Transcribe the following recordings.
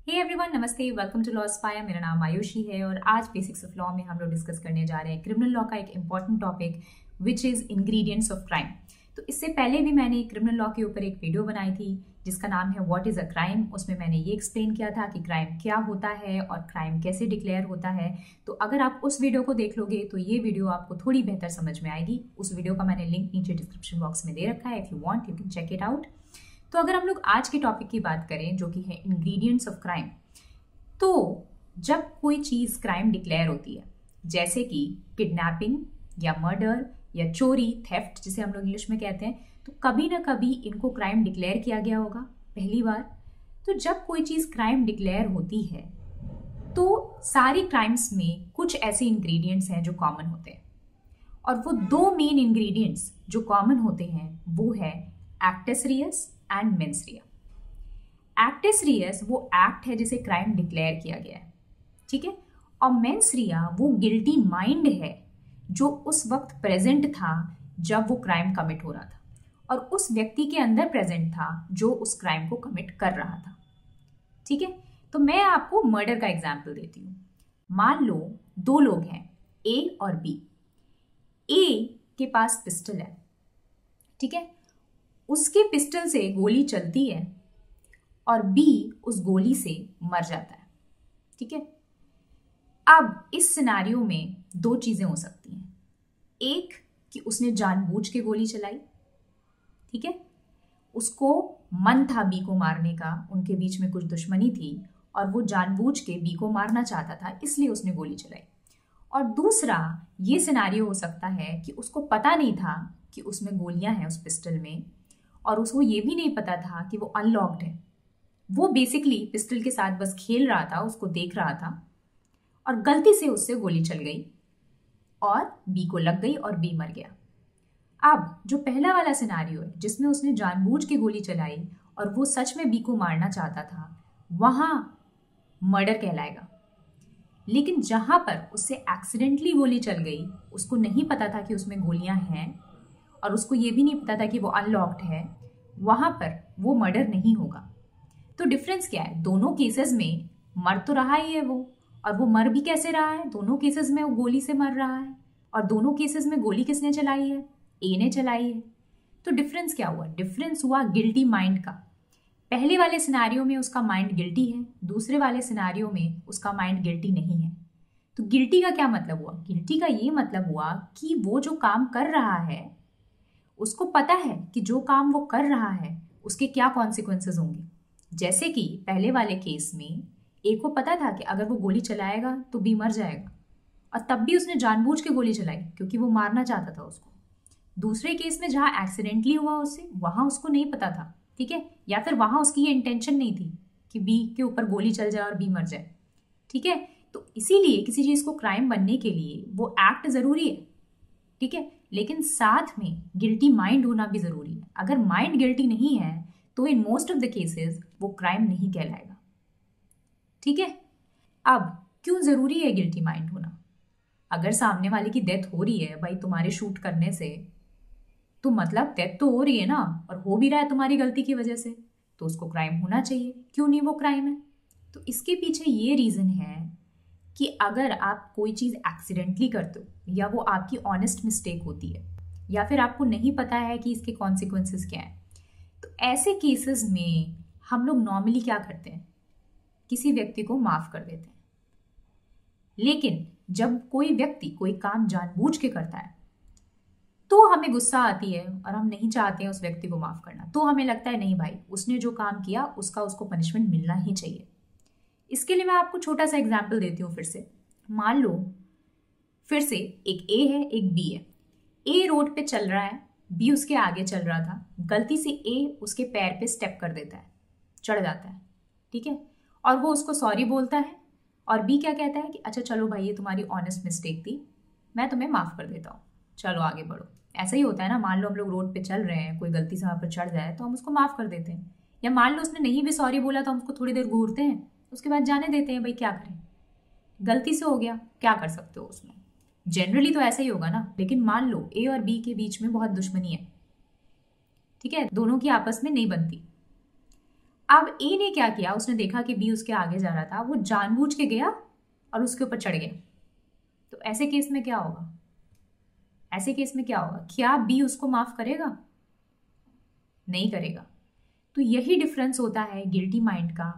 Hey everyone, नमस्ते, welcome to law spire. मेरा नाम आयुषी है और आज बेसिक्स ऑफ लॉ में हम लोग डिस्कस करने जा रहे हैं क्रिमिनल लॉ का एक important topic which is ingredients of crime. तो इससे पहले भी मैंने क्रिमिनल लॉ के ऊपर एक वीडियो बनाई थी जिसका नाम है व्हाट इज अ क्राइम। उसमें मैंने ये एक्सप्लेन किया था कि क्राइम क्या होता है और क्राइम कैसे डिक्लेयर होता है। तो अगर आप उस वीडियो को देख लोगे तो ये वीडियो आपको थोड़ी बेहतर समझ में आएगी। उस वीडियो का मैंने लिंक नीचे डिस्क्रिप्शन बॉक्स में दे रखा है, if you want you can check it out. तो अगर हम लोग आज के टॉपिक की बात करें जो कि है इंग्रेडिएंट्स ऑफ क्राइम, तो जब कोई चीज क्राइम डिक्लेयर होती है जैसे कि किडनैपिंग या मर्डर या चोरी, थेफ्ट जिसे हम लोग इंग्लिश में कहते हैं, तो कभी ना कभी इनको क्राइम डिक्लेयर किया गया होगा पहली बार। तो जब कोई चीज क्राइम डिक्लेयर होती है तो सारी क्राइम्स में कुछ ऐसे इंग्रेडिएंट्स हैं जो कॉमन होते हैं, और वो दो मेन इंग्रेडिएंट्स जो कॉमन होते हैं वो है actus reus and mens rea. Actus reus वो एक्ट है जिसे क्राइम डिक्लेयर किया गया है, ठीक है, और मेंस रिया वो गिल्टी माइंड है जो उस वक्त प्रेजेंट था जब वो क्राइम कमिट हो रहा था और उस व्यक्ति के अंदर प्रेजेंट था जो उस क्राइम को कमिट कर रहा था, ठीक है। तो मैं आपको मर्डर का एग्जाम्पल देती हूँ। मान लो दो लोग हैं, ए और बी। ए के पास पिस्टल है, ठीक है, उसके पिस्टल से गोली चलती है और बी उस गोली से मर जाता है, ठीक है। अब इस सिनेरियो में दो चीजें हो सकती हैं। एक कि उसने जानबूझ के गोली चलाई, ठीक है, उसको मन था बी को मारने का, उनके बीच में कुछ दुश्मनी थी और वो जानबूझ के बी को मारना चाहता था, इसलिए उसने गोली चलाई। और दूसरा ये सिनेरियो हो सकता है कि उसको पता नहीं था कि उसमें गोलियां हैं उस पिस्टल में, और उसको ये भी नहीं पता था कि वो अनलॉक्ड है। वो बेसिकली पिस्टल के साथ बस खेल रहा था, उसको देख रहा था और गलती से उससे गोली चल गई और बी को लग गई और बी मर गया। अब जो पहला वाला सिनेरियो है जिसमें उसने जानबूझ के गोली चलाई और वो सच में बी को मारना चाहता था, वहां मर्डर कहलाएगा। लेकिन जहां पर उससे एक्सीडेंटली गोली चल गई, उसको नहीं पता था कि उसमें गोलियां हैं और उसको ये भी नहीं पता था कि वो अनलॉक्ड है, वहां पर वो मर्डर नहीं होगा। तो डिफरेंस क्या है? दोनों केसेस में मर तो रहा ही है वो, और वो मर भी कैसे रहा है? दोनों केसेस में वो गोली से मर रहा है, और दोनों केसेस में गोली किसने चलाई है? ए ने चलाई है। तो डिफरेंस क्या हुआ? डिफरेंस हुआ गिल्टी माइंड का। पहले वाले सिनेरियो में उसका माइंड गिल्टी है, दूसरे वाले सिनेरियो में उसका माइंड गिल्टी नहीं है। तो गिल्टी का क्या मतलब हुआ? गिल्टी का ये मतलब हुआ कि वो जो काम कर रहा है उसको पता है कि जो काम वो कर रहा है उसके क्या कॉन्सिक्वेंसेस होंगे। जैसे कि पहले वाले केस में ए को पता था कि अगर वो गोली चलाएगा तो बी मर जाएगा, और तब भी उसने जानबूझ के गोली चलाई क्योंकि वो मारना चाहता था उसको। दूसरे केस में जहां एक्सीडेंटली हुआ उससे, वहां उसको नहीं पता था, ठीक है, या फिर वहां उसकी ये इंटेंशन नहीं थी कि बी के ऊपर गोली चल जाए और बी मर जाए, ठीक है। तो इसीलिए किसी चीज को क्राइम बनने के लिए वो एक्ट जरूरी है, ठीक है, लेकिन साथ में गिल्टी माइंड होना भी जरूरी है। अगर माइंड गिल्टी नहीं है तो in most of the cases वो क्राइम नहीं कहलाएगा, ठीक है। अब क्यों जरूरी है गिल्टी माइंड होना? अगर सामने वाले की डेथ हो रही है भाई तुम्हारे शूट करने से, तो मतलब डेथ तो हो रही है ना, और हो भी रहा है तुम्हारी गलती की वजह से, तो उसको क्राइम होना चाहिए। क्यों नहीं वो क्राइम है? तो इसके पीछे ये रीजन है कि अगर आप कोई चीज एक्सीडेंटली करते हो, या वो आपकी ऑनेस्ट मिस्टेक होती है, या फिर आपको नहीं पता है कि इसके कॉन्सिक्वेंसेस क्या है, तो ऐसे केसेस में हम लोग नॉर्मली क्या करते हैं? किसी व्यक्ति को माफ कर देते हैं। लेकिन जब कोई व्यक्ति कोई काम जानबूझ के करता है तो हमें गुस्सा आती है और हम नहीं चाहते हैं उस व्यक्ति को माफ करना। तो हमें लगता है नहीं भाई, उसने जो काम किया उसको पनिशमेंट मिलना ही चाहिए। इसके लिए मैं आपको छोटा सा एग्जाम्पल देती हूँ फिर से। मान लो फिर से एक ए है, एक बी है। ए रोड पे चल रहा है, बी उसके आगे चल रहा था, गलती से ए उसके पैर पे स्टेप कर देता है, चढ़ जाता है, ठीक है, और वो उसको सॉरी बोलता है, और बी क्या कहता है कि अच्छा चलो भाई ये तुम्हारी ऑनेस्ट मिस्टेक थी, मैं तुम्हें माफ कर देता हूँ, चलो आगे बढ़ो। ऐसा ही होता है ना, मान लो हम लोग रोड पे चल रहे हैं, कोई गलती से वहां पर चढ़ जाए तो हम उसको माफ कर देते हैं, या मान लो उसने नहीं भी सॉरी बोला तो हम उसको थोड़ी देर घूरते हैं, उसके बाद जाने देते हैं, भाई क्या करें, गलती से हो गया, क्या कर सकते हो उसमें। जनरली तो ऐसा ही होगा ना। लेकिन मान लो ए और बी के बीच में बहुत दुश्मनी है, ठीक है, दोनों की आपस में नहीं बनती। अब ए ने क्या किया, उसने देखा कि बी उसके आगे जा रहा था, वो जानबूझ के गया और उसके ऊपर चढ़ गया। तो ऐसे केस में क्या होगा? ऐसे केस में क्या होगा? क्या बी उसको माफ करेगा? नहीं करेगा। तो यही डिफरेंस होता है गिल्टी माइंड का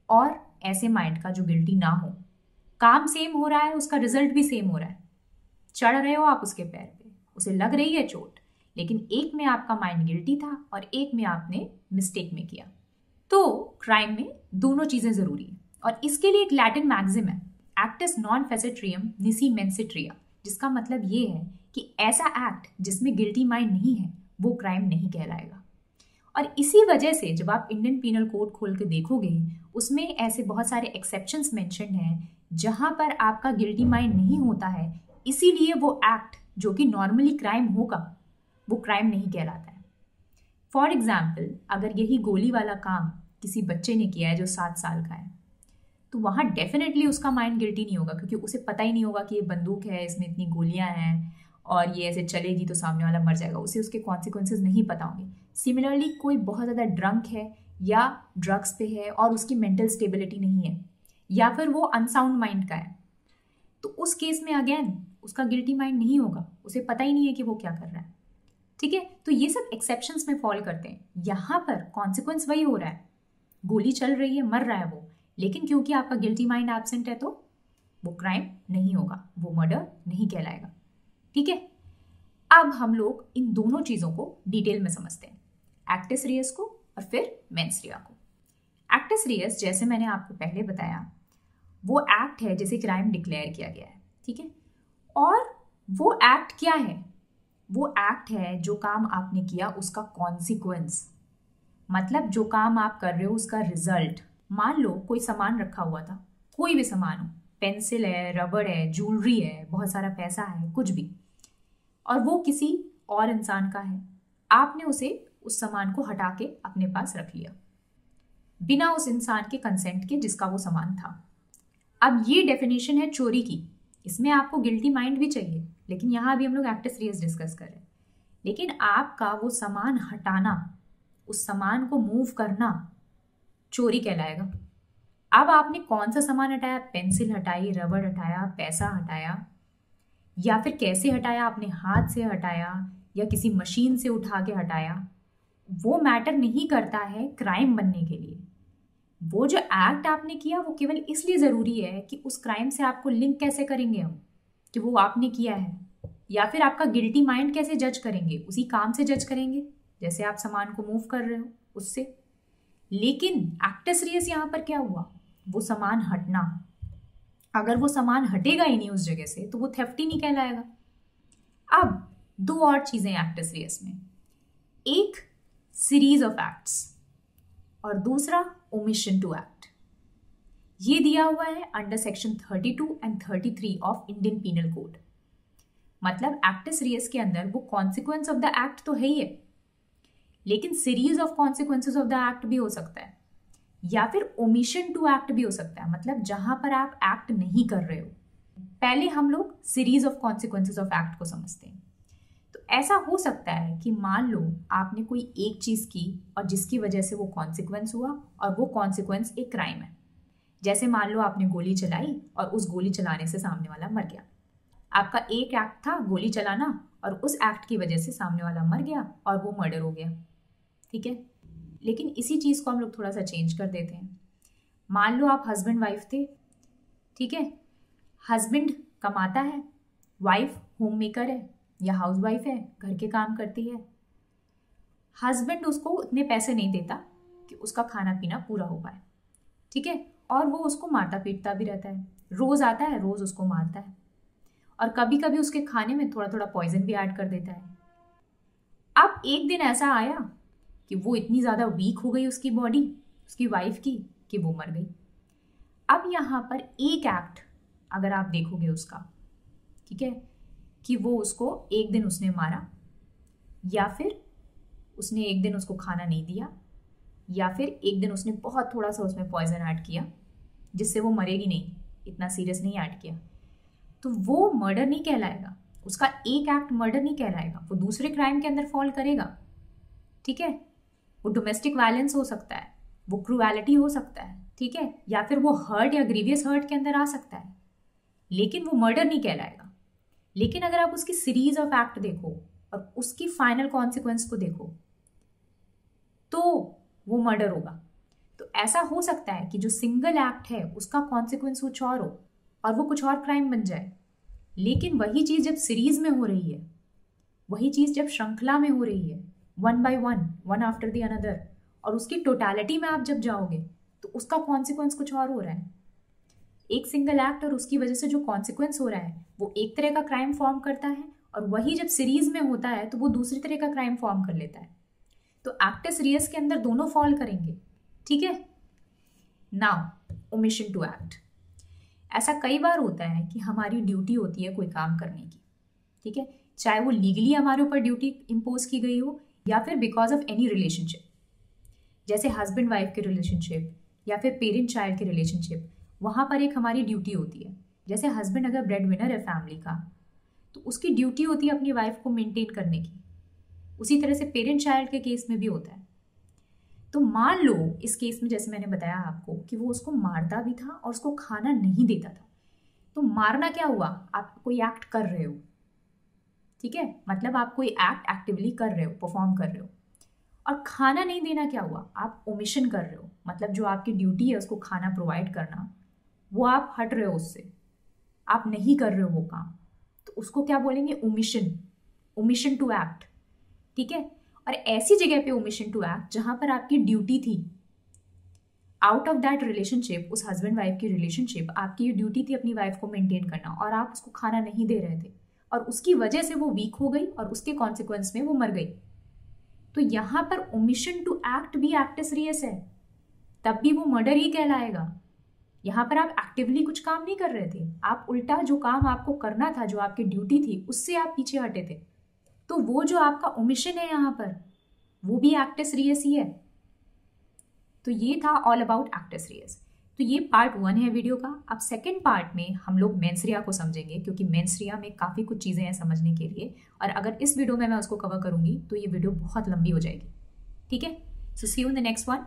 और ऐसे माइंड का जो गिल्टी ना हो। काम सेम हो रहा है, उसका रिजल्ट भी सेम हो रहा है। चढ़ रहे हो आप उसके पैर पे, उसे लग रही है चोट, लेकिन एक में आपका माइंड गिल्टी था और एक में आपने मिस्टेक में किया। तो क्राइम में दोनों चीजें जरूरी है और इसके लिए एक लैटिन मैक्सिम है, एक्टस नॉन फेसेट्रियम निसी मेंसिट्रिया, जिसका मतलब ये है कि ऐसा एक्ट जिसमें गिल्टी माइंड नहीं है वो क्राइम नहीं कहलाएगा। और इसी वजह से जब आप इंडियन पीनल कोड खोल के देखोगे उसमें ऐसे बहुत सारे एक्सेप्शंस मेंशन्ड हैं जहां पर आपका गिल्टी माइंड नहीं होता है, इसीलिए वो एक्ट जो कि नॉर्मली क्राइम होगा वो क्राइम नहीं कहलाता है। फॉर एग्जाम्पल, अगर यही गोली वाला काम किसी बच्चे ने किया है जो 7 साल का है, तो वहां डेफिनेटली उसका माइंड गिल्टी नहीं होगा, क्योंकि उसे पता ही नहीं होगा कि ये बंदूक है, इसमें इतनी गोलियां हैं और ये ऐसे चलेगी तो सामने वाला मर जाएगा। उसे उसके कॉन्सिक्वेंसेज नहीं पता होंगे। सिमिलरली कोई बहुत ज़्यादा ड्रंक है या ड्रग्स पे है और उसकी मेंटल स्टेबिलिटी नहीं है या फिर वो अनसाउंड माइंड का है, तो उस केस में अगेन उसका गिल्टी माइंड नहीं होगा, उसे पता ही नहीं है कि वो क्या कर रहा है। ठीक है, तो ये सब एक्सेप्शंस में फॉल करते हैं। यहाँ पर कॉन्सिक्वेंस वही हो रहा है, गोली चल रही है, मर रहा है वो, लेकिन क्योंकि आपका गिल्टी माइंड एब्सेंट है तो वो क्राइम नहीं होगा, वो मर्डर नहीं कहलाएगा। ठीक है, अब हम लोग इन दोनों चीजों को डिटेल में समझते हैं, एक्टिस रियस को और फिर मेंस रिया को। एक्टिस रियस, जैसे मैंने आपको पहले बताया, वो एक्ट है जिसे क्राइम डिक्लेयर किया गया है। ठीक है, और वो एक्ट क्या है? वो एक्ट है जो काम आपने किया उसका कॉन्सिक्वेंस, मतलब जो काम आप कर रहे हो उसका रिजल्ट। मान लो कोई सामान रखा हुआ था, कोई भी सामान हो, पेंसिल है, रबड़ है, ज्वेलरी है, बहुत सारा पैसा है, कुछ भी, और वो किसी और इंसान का है। आपने उसे उस सामान को हटा के अपने पास रख लिया बिना उस इंसान के कंसेंट के जिसका वो सामान था। अब ये डेफिनेशन है चोरी की, इसमें आपको गिल्टी माइंड भी चाहिए, लेकिन यहाँ भी हम लोग एक्टिस रियस डिस्कस कर रहे हैं। लेकिन आपका वो सामान हटाना, उस सामान को मूव करना चोरी कहलाएगा। अब आपने कौन सा सामान हटाया? पेंसिल हटाई, रबड़ हटाया, पैसा हटाया, या फिर कैसे हटाया? आपने हाथ से हटाया या किसी मशीन से उठा के हटाया, वो मैटर नहीं करता है क्राइम बनने के लिए। वो जो एक्ट आपने किया वो केवल इसलिए जरूरी है कि उस क्राइम से आपको लिंक कैसे करेंगे हम कि वो आपने किया है, या फिर आपका गिल्टी माइंड कैसे जज करेंगे, उसी काम से जज करेंगे जैसे आप सामान को मूव कर रहे हो उससे। लेकिन एक्टिस रियस यहाँ पर क्या हुआ? वो सामान हटना, अगर वो सामान हटेगा ही नहीं उस जगह से तो वो थेफ्ट ही नहीं कहलाएगा। अब दो और चीजें एक्टिस रियस में, एक सीरीज ऑफ एक्ट्स और दूसरा ओमिशन टू एक्ट। ये दिया हुआ है under section 32 and 33 of Indian penal code. मतलब एक्टिस रियस के अंदर वो कॉन्सिक्वेंस ऑफ द एक्ट तो है ही है, लेकिन series of consequences of the act भी हो सकता है, या फिर ओमिशन टू एक्ट भी हो सकता है, मतलब जहां पर आप एक्ट नहीं कर रहे हो। पहले हम लोग series of consequences of act को समझते हैं। तो ऐसा हो सकता है कि मान लो आपने कोई एक चीज की और जिसकी वजह से वो कॉन्सिक्वेंस हुआ और वो कॉन्सिक्वेंस एक क्राइम है। जैसे मान लो आपने गोली चलाई और उस गोली चलाने से सामने वाला मर गया। आपका एक एक्ट था गोली चलाना और उस एक्ट की वजह से सामने वाला मर गया और वो मर्डर हो गया। ठीक है, लेकिन इसी चीज को हम लोग थोड़ा सा चेंज कर देते हैं। मान लो आप हस्बैंड वाइफ थे, ठीक है, हस्बैंड कमाता है, वाइफ होम मेकर है या हाउस वाइफ है, घर के काम करती है। हस्बैंड उसको उतने पैसे नहीं देता कि उसका खाना पीना पूरा हो पाए, ठीक है, और वो उसको मारता पीटता भी रहता है, रोज आता है, रोज उसको मारता है, और कभी कभी उसके खाने में थोड़ा थोड़ा पॉइजन भी ऐड कर देता है। अब एक दिन ऐसा आया कि वो इतनी ज्यादा वीक हो गई उसकी बॉडी, उसकी वाइफ की, कि वो मर गई। अब यहाँ पर एक एक्ट अगर आप देखोगे उसका, ठीक है, कि वो उसको एक दिन उसने मारा, या फिर उसने एक दिन उसको खाना नहीं दिया, या फिर एक दिन उसने बहुत थोड़ा सा उसमें पॉइजन ऐड किया जिससे वो मरेगी नहीं, इतना सीरियस नहीं ऐड किया, तो वो मर्डर नहीं कहलाएगा। उसका एक एक्ट मर्डर नहीं कहलाएगा, वो दूसरे क्राइम के अंदर फॉल करेगा। ठीक है, वो डोमेस्टिक वायलेंस हो सकता है, वो क्रूएलिटी हो सकता है, ठीक है, या फिर वो हर्ट या ग्रीवियस हर्ट के अंदर आ सकता है, लेकिन वो मर्डर नहीं कहलाएगा। लेकिन अगर आप उसकी सीरीज ऑफ एक्ट देखो और उसकी फाइनल कॉन्सिक्वेंस को देखो तो वो मर्डर होगा। तो ऐसा हो सकता है कि जो सिंगल एक्ट है उसका कॉन्सिक्वेंस कुछ और हो और वो कुछ और क्राइम बन जाए, लेकिन वही चीज जब सीरीज में हो रही है, वही चीज जब श्रृंखला में हो रही है, one by one after the another, और उसकी टोटलिटी में आप जब जाओगे तो उसका कॉन्सिक्वेंस कुछ और हो रहा है। एक सिंगल एक्ट और उसकी वजह से जो कॉन्सिक्वेंस हो रहा है वो एक तरह का क्राइम फॉर्म करता है, और वही जब सीरीज में होता है तो वो दूसरी तरह का क्राइम फॉर्म कर लेता है। तो एक्टस रियस के अंदर दोनों फॉल करेंगे, ठीक है। नाउ ओमिशन टू एक्ट, ऐसा कई बार होता है कि हमारी ड्यूटी होती है कोई काम करने की, ठीक है, चाहे वो लीगली हमारे ऊपर ड्यूटी इम्पोज की गई हो या फिर बिकॉज ऑफ एनी रिलेशनशिप, जैसे हस्बैंड वाइफ के रिलेशनशिप या फिर पेरेंट चाइल्ड के रिलेशनशिप, वहाँ पर एक हमारी ड्यूटी होती है। जैसे हस्बैंड अगर ब्रेड विनर है फैमिली का तो उसकी ड्यूटी होती है अपनी वाइफ को मेंटेन करने की, उसी तरह से पेरेंट चाइल्ड के केस में भी होता है। तो मान लो इस केस में जैसे मैंने बताया आपको कि वो उसको मारता भी था और उसको खाना नहीं देता था। तो मारना क्या हुआ, आप कोई एक्ट कर रहे हो, ठीक है, मतलब आप कोई एक्ट एक्टिवली कर रहे हो, परफॉर्म कर रहे हो। और खाना नहीं देना क्या हुआ, आप ओमिशन कर रहे हो, मतलब जो आपकी ड्यूटी है उसको खाना प्रोवाइड करना, वो आप हट रहे हो उससे, आप नहीं कर रहे हो वो काम, तो उसको क्या बोलेंगे, ओमिशन, ओमिशन टू एक्ट, ठीक है। और ऐसी जगह पे ओमिशन टू एक्ट जहां पर आपकी ड्यूटी थी, आउट ऑफ दैट रिलेशनशिप, उस हस्बैंड वाइफ की रिलेशनशिप, आपकी ये ड्यूटी थी अपनी वाइफ को मेंटेन करना, और आप उसको खाना नहीं दे रहे थे और उसकी वजह से वो वीक हो गई और उसके कॉन्सिक्वेंस में वो मर गई। तो यहां पर ओमिशन टू एक्ट भी एक्टस रियस है, तब भी वो मर्डर ही कहलाएगा। यहां पर आप एक्टिवली कुछ काम नहीं कर रहे थे, आप उल्टा जो काम आपको करना था, जो आपकी ड्यूटी थी, उससे आप पीछे हटे थे। तो वो जो आपका ओमिशन है यहाँ पर, वो भी एक्टस रियस ही है। तो ये था ऑल अबाउट एक्टस रियस। तो ये पार्ट 1 है वीडियो का। अब सेकंड पार्ट में हम लोग मेंस रिया को समझेंगे, क्योंकि मेंस रिया में काफ़ी कुछ चीज़ें हैं समझने के लिए, और अगर इस वीडियो में मैं उसको कवर करूंगी तो ये वीडियो बहुत लंबी हो जाएगी, ठीक है। So see you in the next one.